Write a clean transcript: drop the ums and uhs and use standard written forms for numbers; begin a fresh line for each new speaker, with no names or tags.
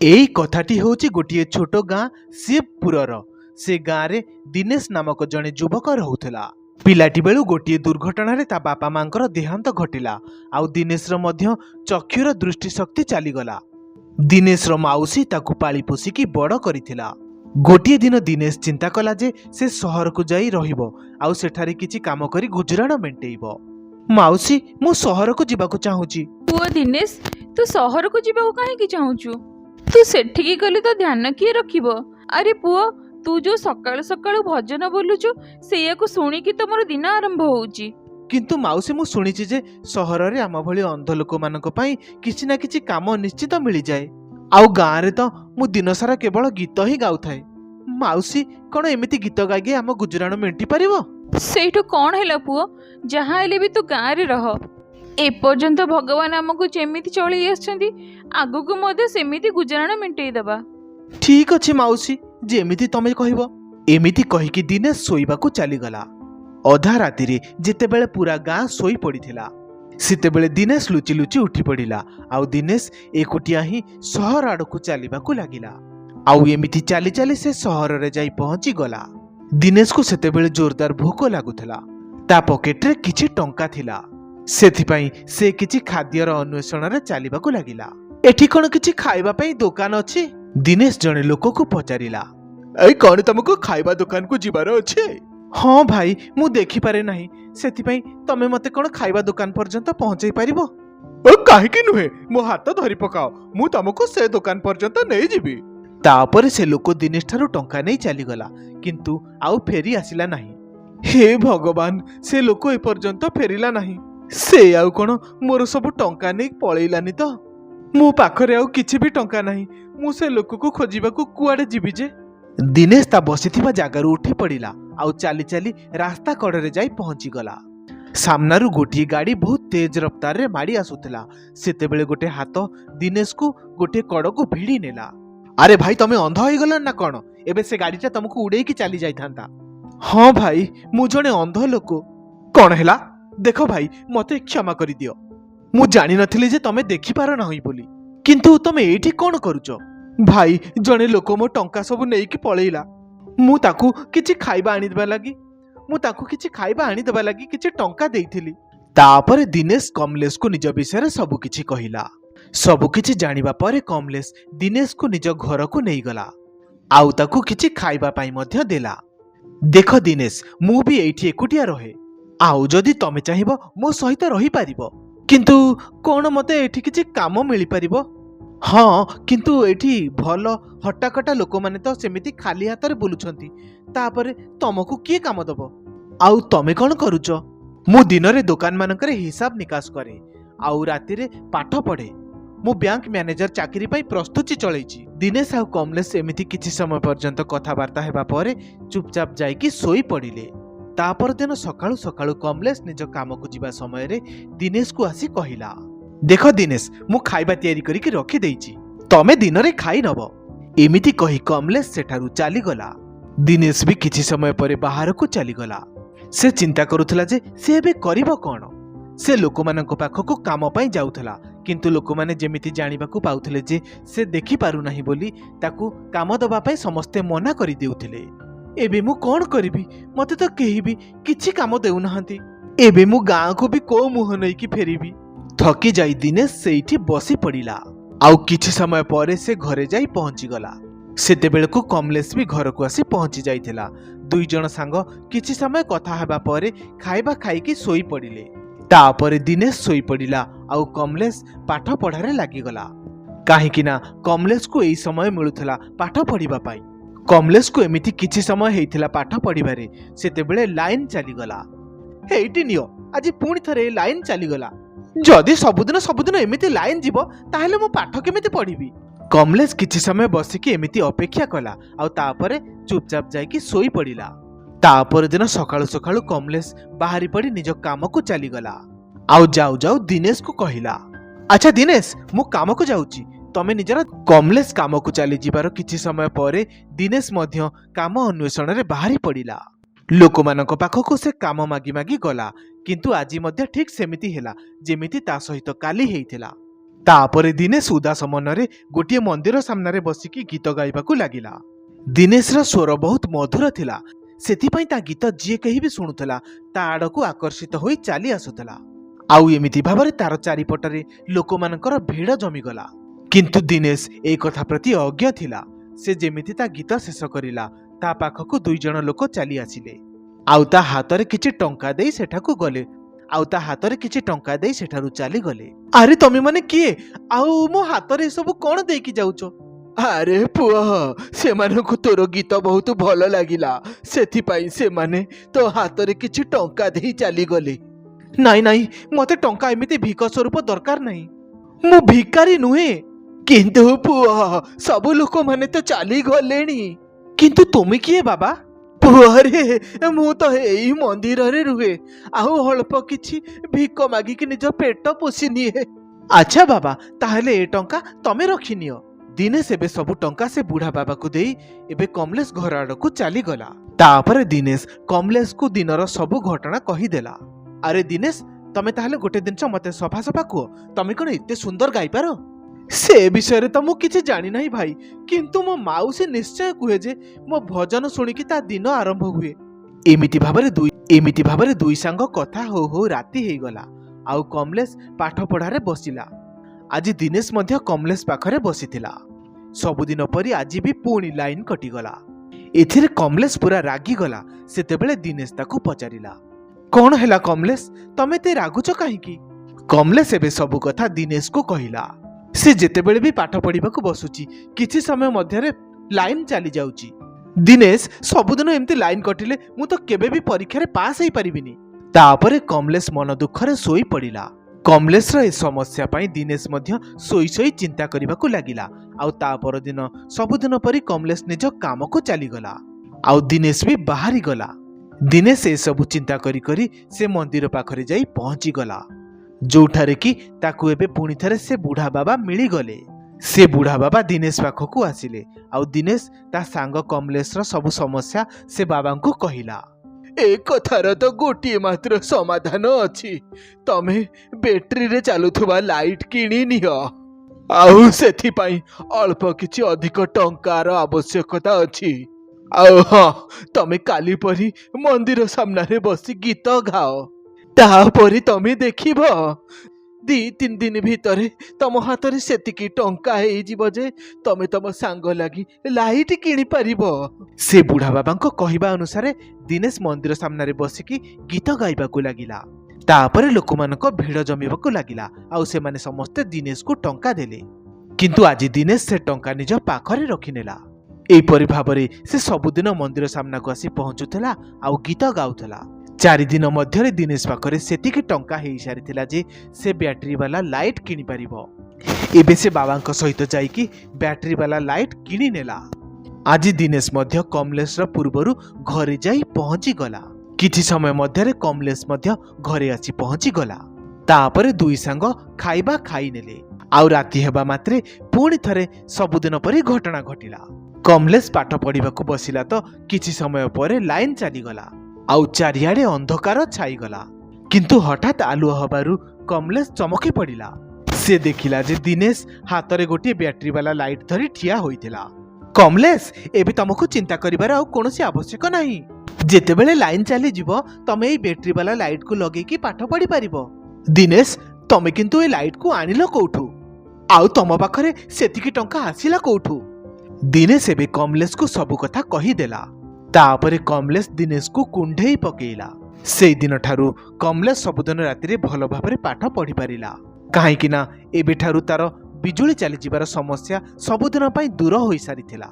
एई कथाटी होची गोटे छोट गाँ शिवपुरर। से गाँ रे दिनेश नामक जड़े युवक रहुला। पिलाटी बेलू गोटे दुर्घटना ता बापा मांकर देहांत घटिला। आउ दिनेश मध्य चक्षुर दृष्टिशक्ति चलीगला। दिनेश माउसी ताकू पाली पोषिकी बड़ करिथिला। गोटे दिन दिनेश चिंता कला जे से सहर को जाई रहिबो आउ सेठारे किछि काम करी गुजराण मेंटेइबो। माउसी मु सहर को जीवाकू चाहूची।
पुओ दिनेश तू सहर को जीवाकू काहेकि चाहूचु? तू सेठिकी गले तो ध्यान किए रखिबो। अरे पुओ तू जो सकाळु सकाळु भजन बोलुचु सेया को सुनिकी तो मोर दिन आरंभ होउची।
किंतु माउसी मु सुनिछि जे सहर रे आम भली अंध लोक मानक पई किछि ना किछि काम निश्चित मिली जाए। आउ गाँ रे तो मु दिन सारा केवल गीत ही गाउथाए। माउसी कोन एमिति गीत गाइगे आम गुजराण मेंटी परिबो?
सेठु कोन हैला पुओ, जहाँ हेले भी तू गाँ रे रह। एपर्यंत भगवान आमको जेमिति चली आछंती आगुको मध्य सेमिति गुजराण मेंटेई दबा।
ठीक अछि माउसी, जेमिति तमे कहिबो। एमिति कहिकी दिनेश सोइबाकू चलीगला। अधा राति रे जेतेबेले पूरा गाँ सोई पड़िथिला सेतेबेले दिनेश लुचि लुचि उठी पड़िला। आउ दिनेश एकुटिया ही सहर आड़कू चलीबाकू लागिला। आउ एमिति चाली चाली से सहर रे जाई पहुंची गला। दिनेश को सेतेबेले जोरदार भोक लागुथला। ता पॉकेट रे किछि टंका थिला। सेथिपाई से किछि खाद्यर अन्वेषण रे चलीबाकू लागिला। एठी कोन किछि खाइबा पई दुकान अछि? दिनेश जणे लोक को पचारिला। ए कोन तुमको खाइबा दुकान को जिबार अछि? हाँ भाई मु देखि पारे नाही, सेथिपाई तमे मते कोन खाइबा दुकान पर्यंत पहुंचै परिबो? ओ काहेकि नुहे, मो हाथ धरि पकाओ, मु तुमको से दुकान पर्यंत नै जिबि। तापरे से लोक दिनेश ठारू टंका नै चली गला, किंतु आउ फेरी आसिला नाही। हे भगवान, से लोक ए पर्यंत फेरिला नाही। से आउ कोन मोर सब टंका नै पळैलानी तो? मो पाखरे आउ किछि भी टंका नाही। मु से लोक को खोजिबाकू कुआडे जिबि जे? दिनेश ता बसिथिबा जागारू उठी पड़िला। आउ चाली चाली रास्ता कड़े जाई पहुंची गला। सामनारू गोटे गाड़ी बहुत तेज रफ्तार रे माड़ी आसुथिला। सेतेबेले गोटे हाथ दिनेश को गोटे कड़ को भिड़ी नेला। अरे भाई तमे अंध होई गलन ना कोन? एबे से गाड़ीटा तुमको उड़ेई की चली जाई थांता। हाँ भाई मु जणे अंध लोक। कोन हैला? देखो भाई मते क्षमा करि दियो। मु जानि नथिली जे तमे देखि पार नाही बोली। किंतु तमे एठी कोन करूचो? भाई जणे लोक मो टंका सब नेई की पळेइला। मु ताकू किछि खाइबा आनी देबा लागि किछि टंका देइथिली। तापरे दिनेश कमलेश को निज विषय रे सब किछि कहिला। सब किछि जानिबा परे कमलेश दिनेश को निज घर को नेई गला। आउ ताकू किछि खाइबा पाई मध्य देला। देख दिनेश मु भी एठी एकुटिया रहे। आउ जदि तमे चाहिबो मो सहित रही पारिबो। किंतु कोन मते एठी किछि काम मिली पारिबो? हाँ किंतु एठी भल हट्टाकट्टा लोक माने तो सेमिति खाली हाथ रे बुलुछंती। तापरे तमको किए काम दबो? आउ तमे कोन करूचो? मु दिन रे दुकान मानकरे हिसाब निकास करे। आउ राति रे पाठ पढ़े। मु बैंक मैनेजर चाकरी पाई प्रस्तुति चलैछि। दिनेश आउ कमलेश एमिति किछि समय पर्यंत कथाबार्ता हेबा परे चुपचाप जाइकी सोई पड़िले। तापर दिन सकाळु सकाळु कमलेश निज काम को जिबा समय रे दिनेश को आसी कहिला, देख दिनेश मु खाइबा तैयारी करिकी रखी देइछि, तमे दिन रे खाई नबो। एमिति कहि कमलेश सेठारु चली गला। दिनेश भी किछि समय परे बाहर को चली गला। से चिंता करुथला जे से एबे करिबो कोन। से लोक मानक पाखको काम पाई जाउथला, किंतु लोक माने जेमिति जानिबाकू पाउथले जे से देखि पारु नाही बोली ताकू काम दबा पाई समस्ते मना करि देउथिले। एबे मु कोन करिबी? मते तो केही भी किछि काम देउ नहंती। एबे मु गाँ को भी को मुह नै कि फेरिबी। थकी जाई दिनेश सेठी बसी पड़िला। आउ किछि समय परे से घरे जाई पहुंची गला। सेतेबेले को कमलेश भी घर को आसी पहुंची जाइथिला। दुई जण सांग किछि समय कथा हेबा परे खाइबा खाइकी सोई पड़िले। तापरे दिनेश सोई पड़िला आउ कमलेश पाठ पढ़ारे लागि गला। काहेकि ना कमलेश को एई समय मिलुथला पाठ पढ़िबा पाई। कमलेश को एमिति किछि समय हेइथिला पाठ पढ़िबारे सेतेबेले लाइन चली गला। हेइटी नियो आज पुणी थरे लाइन चली गला। जदि सबुदिन एमिति लाइन जीवो ताहेले मु पाठ केमिति पढ़िबी? कमलेश किछि समय बसिकी एमिति अपेक्षा कला आउ तापरे चुपचाप जाइकी सोई पड़िला। तापर दिन सकाळु सकाळु कमलेश बाहरी पड़ी निज काम को चली गला। आउ जाऊ जाऊ दिनेश को कहिला, अच्छा दिनेश मु काम को जाउची, तमे निजरा। कमलेश काम को चली जिबार किछि समय परे दिनेश मध्य काम अन्वेषण रे बाहरी पड़िला। लोक मानक पाखको से काम मागी मागी गला, किंतु आजी मध्य ठीक सेमिति हेला जेमिति ता सहित काली हेइथिला। ତାପରେ ଦିନେଶ ଉଦାସ ମନରେ ଗୋଟିଏ ମନ୍ଦିର ସାମ୍ନାରେ ବସିକି ଗୀତ ଗାଇବାକୁ ଲାଗିଲା। ଦିନେଶର ସ୍ୱର ବହୁତ ମଧୁର ଥିଲା, ସେଥିପାଇଁ ତା ଗୀତ ଯିଏ କେହି ବି ଶୁଣୁଥିଲା ତା ଆଡ଼କୁ ଆକର୍ଷିତ ହୋଇ ଚାଲି ଆସୁଥିଲା। ଆଉ ଏମିତି ଭାବରେ ତାର ଚାରିପଟରେ ଲୋକମାନଙ୍କର ଭିଡ଼ ଜମିଗଲା। କିନ୍ତୁ ଦିନେଶ ଏ କଥା ପ୍ରତି ଅଜ୍ଞ ଥିଲା। ସେ ଯେମିତି ତା ଗୀତ ଶେଷ କରିଲା, ତା ପାଖକୁ 2 ଜଣ ଲୋକ ଚାଲି ଆସିଲେ ଆଉ ତା ହାତରେ କିଛି ଟଙ୍କା ଦେଇ ସେଠାରୁ ଚାଲିଗଲେ। ଆରେ ତମେ ମାନେ କିଏ? ଆଉ ମୋ ହାତରେ ଏସବୁ କଣ ଦେଇକି ଯାଉଛ? ଆରେ ପୁଅ, ସେମାନଙ୍କୁ ତୋର ଗୀତ ବହୁତ ଭଲ ଲାଗିଲା, ସେଥିପାଇଁ ସେମାନେ ତୋ ହାତରେ କିଛି ଟଙ୍କା ଦେଇ ଚାଲିଗଲେ। ନାଇଁ, ମତେ ଟଙ୍କା ଏମିତି ଭିକ ସ୍ୱରୂପ ଦରକାର ନାହିଁ। ମୁଁ ଭିକାରୀ ନୁହେଁ। କିନ୍ତୁ ପୁଅ, ସବୁ ଲୋକମାନେ ତ ଚାଲିଗଲେଣି। କିନ୍ତୁ ତୁମେ କିଏ ବାବା? ପୁଅରେ, ମୁଁ ତ ଏଇ ମନ୍ଦିରରେ ରୁହେ, ଆଉ ଅଳ୍ପ କିଛି ଭିକ ମାଗିକି ନିଜ ପେଟ ପୋଷି ନିଏ। ଆଚ୍ଛା ବାବା, ତାହେଲେ ଏ ଟଙ୍କା ତମେ ରଖିନିଅ। ଦିନେଶ ଏବେ ସବୁ ଟଙ୍କା ସେ ବୁଢା ବାବାକୁ ଦେଇ ଏବେ କମଲେଶ ଘର ଆଡକୁ ଚାଲିଗଲା। ତାପରେ ଦିନେଶ କମଲେଶକୁ ଦିନର ସବୁ ଘଟଣା କହିଦେଲା। ଆରେ ଦିନେଶ, ତମେ ତାହେଲେ ଗୋଟେ ଜିନିଷ ମତେ ସଫା କୁହ, ତମେ କଣ ଏତେ ସୁନ୍ଦର ଗାଇପାର? ସେ ବିଷୟରେ ତ ମୁଁ କିଛି ଜାଣି ନାହିଁ ଭାଇ, କିନ୍ତୁ ମୋ ମାଉସୀ ନିଶ୍ଚୟ କୁହେ ଯେ ମୋ ଭଜନ ଶୁଣିକି ତା ଦିନ ଆରମ୍ଭ ହୁଏ। ଏମିତି ଭାବରେ ଦୁଇ ସାଙ୍ଗ କଥା ହଉ ହଉ ରାତି ହେଇଗଲା ଆଉ କମଲେଶ ପାଠ ପଢାରେ ବସିଲା। ଆଜି ଦିନେଶ ମଧ୍ୟ କମଲେଶ ପାଖରେ ବସିଥିଲା। ସବୁଦିନ ପରି ଆଜି ବି ପୁଣି ଲାଇନ କଟିଗଲା। ଏଥିରେ କମଲେଶ ପୁରା ରାଗିଗଲା। ସେତେବେଳେ ଦିନେଶ ତାକୁ ପଚାରିଲା, କଣ ହେଲା କମଲେଶ, ତମେ ଏତେ ରାଗୁଛ କାହିଁକି? କମଲେଶ ଏବେ ସବୁ କଥା ଦିନେଶକୁ କହିଲା। ସେ ଯେତେବେଳେ ବି ପାଠ ପଢିବାକୁ ବସୁଛି କିଛି ସମୟ ମଧ୍ୟରେ ଲାଇନ ଚାଲି ଯାଉଛି। ଦିନେଶ, ସବୁଦିନ ଏମିତି ଲାଇନ କଟିଲେ ମୁଁ ତ କେବେ ବି ପରୀକ୍ଷାରେ ପାସ୍ ହେଇପାରିବିନି। ତାପରେ କମଲେଶ ମନ ଦୁଃଖରେ ଶୋଇ ପଡିଲା। କମଲେଶର ଏ ସମସ୍ୟା ପାଇଁ ଦିନେଶ ମଧ୍ୟ ଶୋଇ ଚିନ୍ତା କରିବାକୁ ଲାଗିଲା। ଆଉ ତା ପରଦିନ ସବୁଦିନ ପରି କମଲେଶ ନିଜ କାମକୁ ଚାଲିଗଲା ଆଉ ଦିନେଶ ବି ବାହାରିଗଲା। ଦିନେଶ ଏସବୁ ଚିନ୍ତା କରି ସେ ମନ୍ଦିର ପାଖରେ ଯାଇ ପହଞ୍ଚିଗଲା, ଯୋଉଠାରେ କି ତାକୁ ଏବେ ପୁଣି ଥରେ ସେ ବୁଢା ବାବା ମିଳିଗଲେ। ସେ ବୁଢା ବାବା ଦିନେଶ ପାଖକୁ ଆସିଲେ ଆଉ ଦିନେଶ ତା ସାଙ୍ଗ କମଲେଶର ସବୁ ସମସ୍ୟା ସେ ବାବାଙ୍କୁ କହିଲା। ଏ କଥାର ତ ଗୋଟିଏ ମାତ୍ର ସମାଧାନ ଅଛି, ତମେ ବ୍ୟାଟେରୀରେ ଚାଲୁଥିବା ଲାଇଟ୍ କିଣି ନିଅ। ଆଉ ସେଥିପାଇଁ ଅଳ୍ପ କିଛି ଅଧିକ ଟଙ୍କାର ଆବଶ୍ୟକତା ଅଛି। ଆଉ ହଁ, ତମେ କାଲି ପରି ମନ୍ଦିର ସାମ୍ନାରେ ବସି ଗୀତ ଗାଅ। ତାପରେ ତମେ ଦେଖିବ 2-3 ଦିନ ଭିତରେ ତମ ହାତରେ ସେତିକି ଟଙ୍କା ହେଇଯିବ ଯେ ତମେ ତମ ସାଙ୍ଗ ଲାଗି ଲାଇଟ୍ କିଣିପାରିବ। ସେ ବୁଢା ବାବାଙ୍କ କହିବା ଅନୁସାରେ ଦିନେଶ ମନ୍ଦିର ସାମ୍ନାରେ ବସିକି ଗୀତ ଗାଇବାକୁ ଲାଗିଲା। ତାପରେ ଲୋକମାନଙ୍କ ଭିଡ଼ ଜମିବାକୁ ଲାଗିଲା ଆଉ ସେମାନେ ସମସ୍ତେ ଦିନେଶକୁ ଟଙ୍କା ଦେଲେ। କିନ୍ତୁ ଆଜି ଦିନେଶ ସେ ଟଙ୍କା ନିଜ ପାଖରେ ରଖିନେଲା। ଏହିପରି ଭାବରେ ସେ ସବୁଦିନ ମନ୍ଦିର ସାମ୍ନାକୁ ଆସି ପହଞ୍ଚୁଥିଲା ଆଉ ଗୀତ ଗାଉଥିଲା। 4 ଦିନ ମଧ୍ୟରେ ଦିନେଶ ପାଖରେ ସେତିକି ଟଙ୍କା ହେଇସାରିଥିଲା ଯେ ସେ ବ୍ୟାଟେରୀ ବାଲା ଲାଇଟ୍ କିଣିପାରିବ। ଏବେ ସେ ବାବାଙ୍କ ସହିତ ଯାଇକି ବ୍ୟାଟେରୀ ବାଲା ଲାଇଟ୍ କିଣି ନେଲା। ଆଜି ଦିନେଶ ମଧ୍ୟ କମଲେଶର ପୂର୍ବରୁ ଘରେ ଯାଇ ପହଞ୍ଚିଗଲା। କିଛି ସମୟ ମଧ୍ୟରେ କମଲେଶ ମଧ୍ୟ ଘରେ ଆସି ପହଞ୍ଚିଗଲା। ତାପରେ 2 ସାଙ୍ଗ ଖାଇବା ଖାଇନେଲେ ଆଉ ରାତି ହେବା ମାତ୍ରେ ପୁଣି ଥରେ ସବୁଦିନ ପରି ଘଟଣା ଘଟିଲା। କମଲେଶ ପାଠ ପଢିବାକୁ ବସିଲା ତ କିଛି ସମୟ ପରେ ଲାଇନ ଚାଲିଗଲା ଆଉ ଚାରିଆଡେ ଅନ୍ଧକାର ଛାଇଗଲା। କିନ୍ତୁ ହଠାତ୍ ଆଲୁଅ ହେବାରୁ କମଲେଶ ଚମକି ପଡିଲା। ସେ ଦେଖିଲା ଯେ ଦିନେଶ ହାତରେ ଗୋଟିଏ ବ୍ୟାଟେରୀ ବାଲା ଲାଇଟ୍ ଧରି ଠିଆ ହୋଇଥିଲା। କମଲେଶ, ଏବେ ତମକୁ ଚିନ୍ତା କରିବାର ଆଉ କୌଣସି ଆବଶ୍ୟକ ନାହିଁ। ଯେତେବେଳେ ଲାଇନ ଚାଲିଯିବ ତମେ ଏଇ ବ୍ୟାଟେରୀ ବାଲା ଲାଇଟ୍କୁ ଲଗେଇକି ପାଠ ପଢିପାରିବ। ଦିନେଶ, ତମେ କିନ୍ତୁ ଏ ଲାଇଟ୍କୁ ଆଣିଲ କୋଉଠୁ? ଆଉ ତମ ପାଖରେ ସେତିକି ଟଙ୍କା ଆସିଲା କୋଉଠୁ? ଦିନେଶ ଏବେ କମଲେଶକୁ ସବୁ କଥା କହିଦେଲା। ତାପରେ କମଲେଶ ଦିନେଶକୁ କୁଣ୍ଢେଇ ପକେଇଲା। ସେଇଦିନ ଠାରୁ କମଲେଶ ସବୁଦିନ ରାତିରେ ଭଲ ଭାବରେ ପାଠ ପଢିପାରିଲା, କାହିଁକି ନା ଏବେଠାରୁ ତାର ବିଜୁଳି ଚାଲିଯିବାର ସମସ୍ୟା ସବୁଦିନ ପାଇଁ ଦୂର ହୋଇସାରିଥିଲା।